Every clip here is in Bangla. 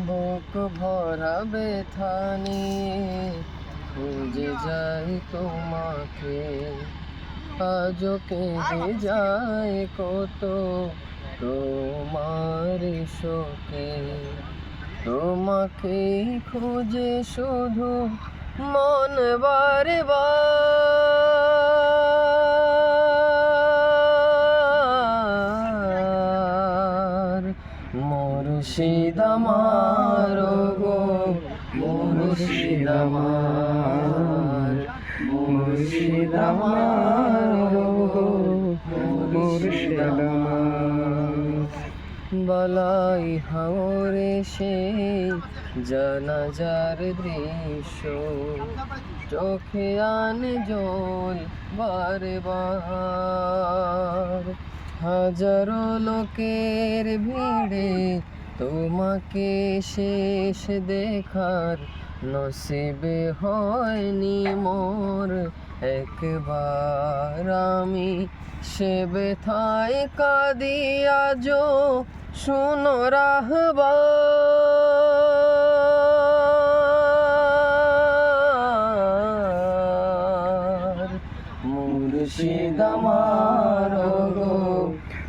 বুক ভরা ব্যথা নিয়ে খুঁজে যাই তোমাকে, আজও কেঁদে যায় কত তোমার শোকে। তোমাকেই খুঁজে শুধু মন বারে বার। মুর্শিদ আমার গো মুর্শিদ আমার, মুর্শিদ আমার গো মুর্শিদ আমার। বালাই হাওরে সেই জানাজার দৃশ্য চোখে আনে জল বারে বার। হাজারো লোকের ভিড়ে তোমাকে শেষ দেখার নসিবে হয়নি মোর একবার। আমি সে ব্যথায় কাঁদি আজো শুনো রাহবার। মুর্শিদ আমার গো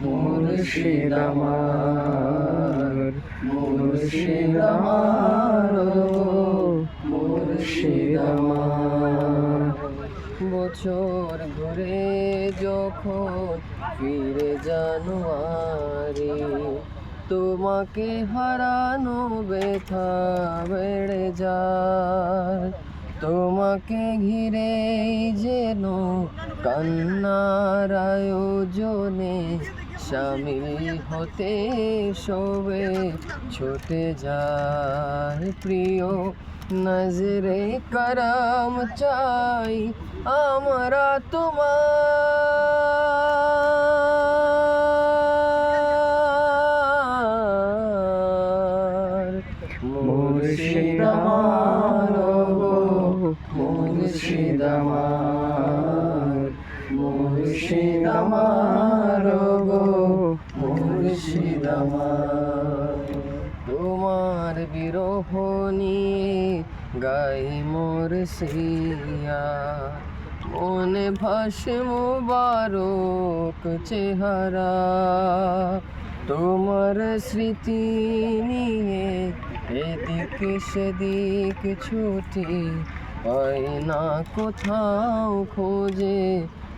মুর্শিদ আমার, মুর্শিদ আমার গো মুর্শিদ আমার। বছর ঘুরে যখন ফিরে জানুয়ারি, তোমাকে হারানো ব্যথা বেড়ে যায়। তোমাকে ঘিরেই যেন কান্নার আয়োজনে শামিল হতে সবে ছুটে যায়। প্রিয় নজরে করম চাই আমরা তোমার। মুর্শিদ আমার গো মুর্শিদ আমার, মুর্শিদ আমার গো মুর্শিদ আমার। তোমার বিরহ নিয়ে গাই মোর সিয়া, মনে ভাসে মুবারক চেহারা। তোমার স্মৃতি নিয়ে এদিক সেদিক ছুটি, পাই না কোথাও খুঁজে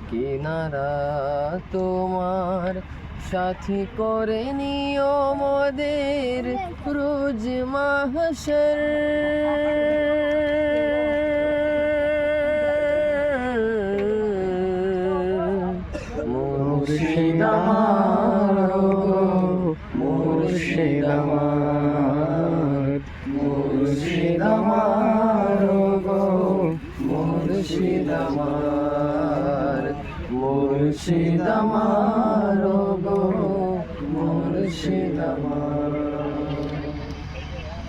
কিনারা। তোমার সাথী করে নিও মোদের রোজ মাহশর। মুর্শিদ আমার গো মুর্শিদ আমার, মুর্শিদ আমার গো মুর্শিদ আমার, মুর্শিদ আমার গো মুর্শিদ আমার।